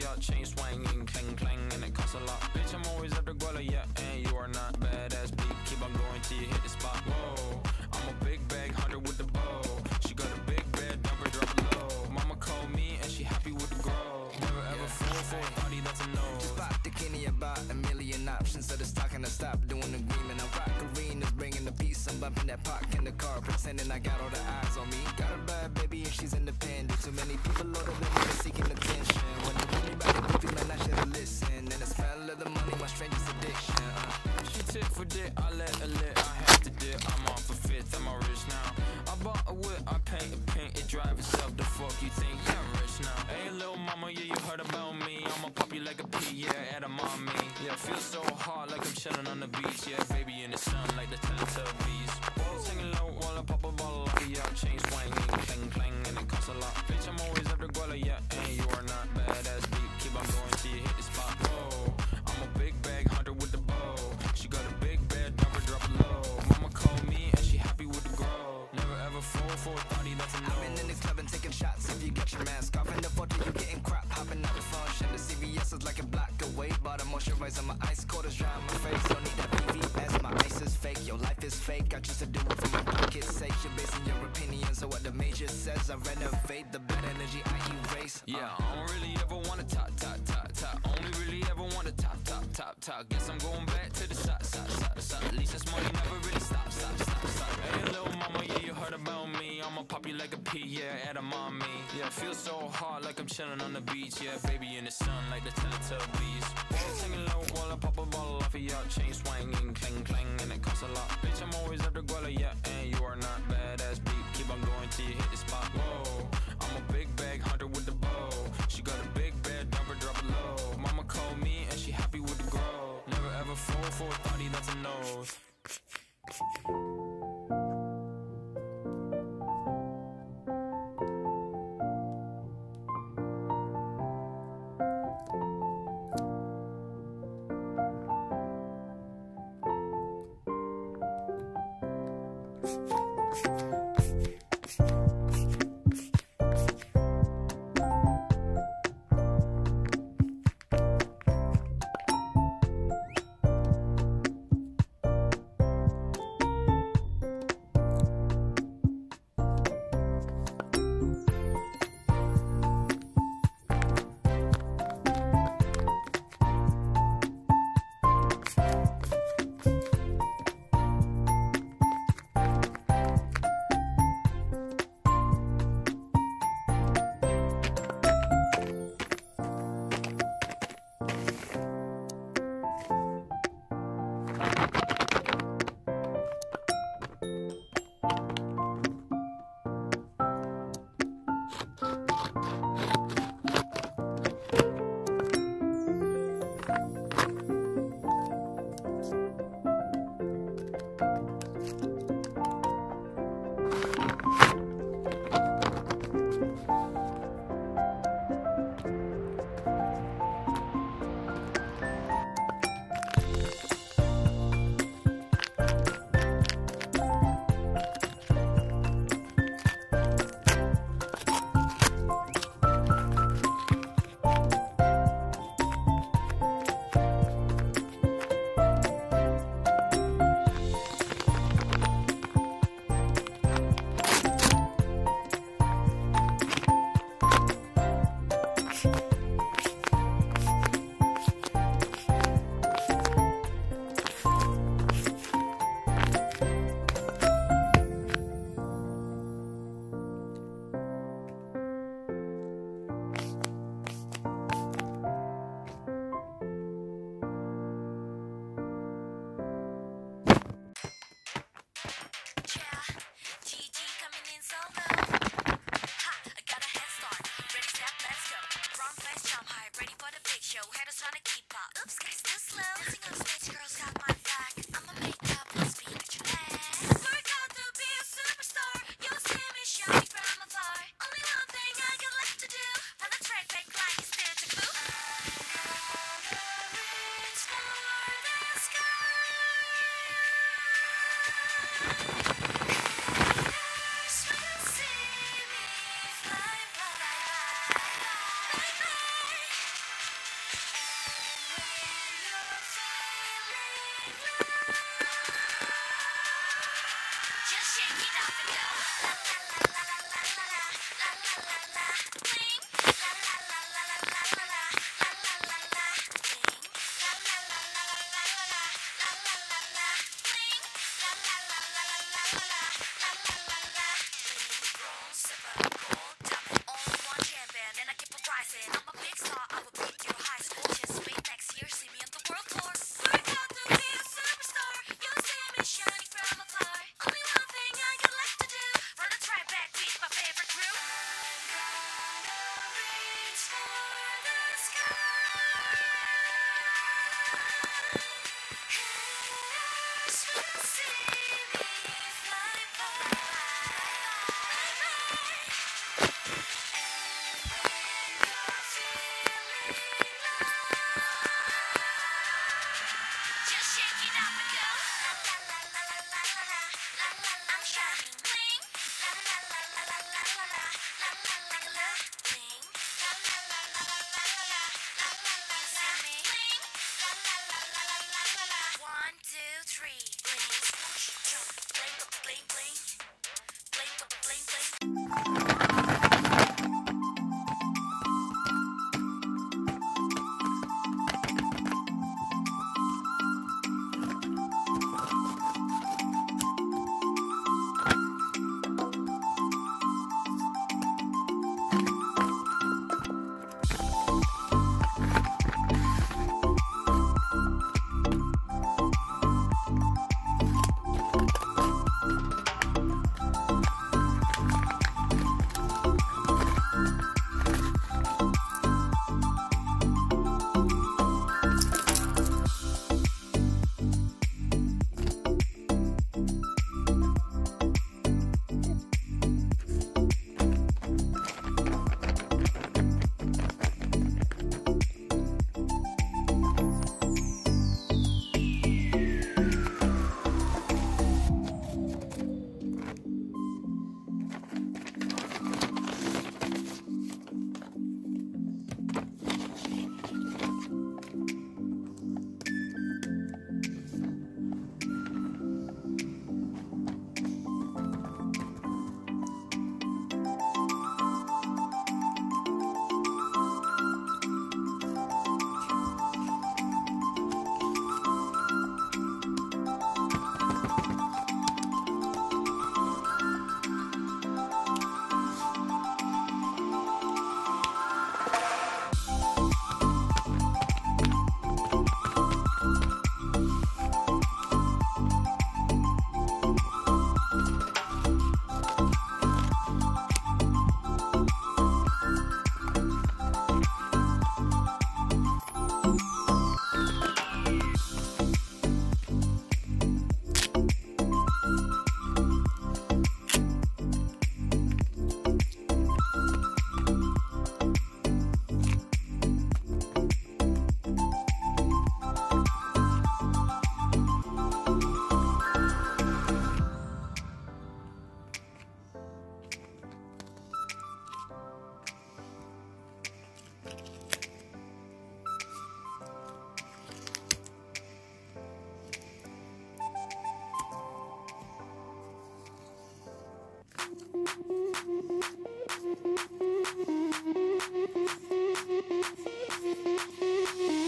your chain swinging, clang clang, and it costs a lot. Bitch, I'm always after Guala, yeah, and you are not badass beat. Keep on going till you hit the spot. Whoa, I'm a big bag hunter with the bow. She got a big bed, drop it low. Mama called me and she happy with the grow. Never ever fall for a party that's a no. Just pop the Kenny about a million options. So the stock and I stop doing agreement. I rock arenas, bringing the peace. I'm bumping that park in the car, pretending I got all the eyes on me. Got a bad baby and she's independent. Too many people older than me seeking attention. When they tell me about the goofy man, I should've listened. And the smell of the money, my strangest addiction. She tip for dick, I let her lit. I have to dip, I'm off a fifth, I'm all rich now. I bought a whip, I paint a paint, it drive itself. The fuck you think? Yeah, I'm rich now. Hey, little mama, yeah, you heard about me. I'ma pop you like a pea, yeah, at a mommy. Yeah, feel so hot like I'm chilling on the beach. Yeah, baby in the sun like the Teletubbies. Balls hanging low while I pop a bottle off of your chain swinging, clang clang, and it costs a lot. Bitch, I'm always after Guala, yeah, and you are not badass beat. Keep on going till you hit the spot. Whoa, I'm a big bag hunter with the bow. She got a big bed, drop it low. Mama called me and she happy with the grow. Never ever fall for a party that's a no. I've been in the club and taking shots. If you get your mask off in the photo, you getting crap. Hopping out the function. The CVS is like a block away. But I'm moisturizing my ice cold is dry on my face. Don't need that PVS, my ice is fake. Your life is fake. I choose to do it for my pocket's sake. You're basing your opinion, so what the major says, I renovate. The bad energy I erase. Yeah, I don't really ever wanna top. Only really ever wanna top. Guess I'm going back to the side. At least this money never really stop. Hey, little mama, yeah, you heard about me. I'ma pop you like a pea, yeah, at a mommy. Yeah, feel so hot like I'm chilling on the beach. Yeah, baby in the sun like the Teletubbies. Balls hanging low while I pop a bottle off of your chain swinging, clang clang, and it costs a lot. Bitch, I'm always after Guala, yeah, and you are not badass beat. Keep on going till you hit the spot. Whoa, I'm a big bag hunter with the bow. She got a big bed, drop it low. Mama called me and she happy with the grow. Never ever fall for a party that's a nose.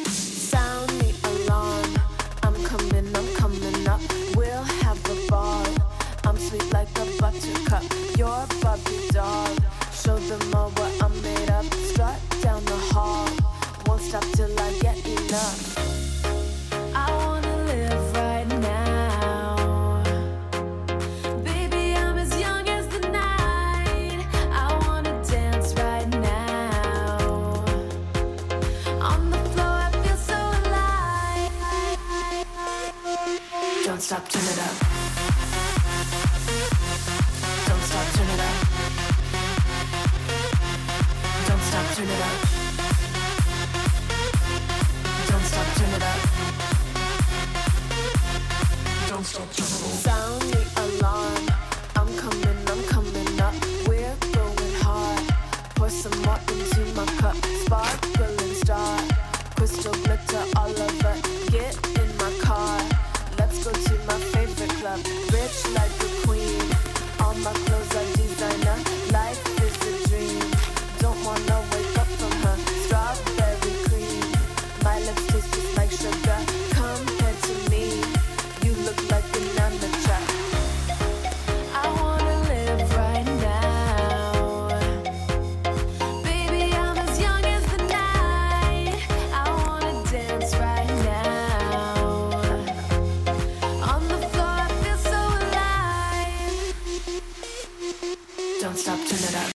Sound the alarm. I'm coming up. We'll have a ball. I'm sweet like a buttercup. You're a Barbie doll. Show them all what I'm made of. Strut down the hall. Won't stop till I get enough. I wanna live right now. Baby, I'm as young as the night. I wanna dance right now. On the floor, I feel so alive. Don't stop, turn it up. Don't stop, turn it up. Don't stop, turn it up. Don't stop, turn it up. Don't stop, turn it up. Sound the alarm. I'm coming up. We're going hard. Pour some more into my cup. Sparkling star. Crystal glitter all over. Get in my car. Let's go to my favorite club. Rich like a queen. just like sugar.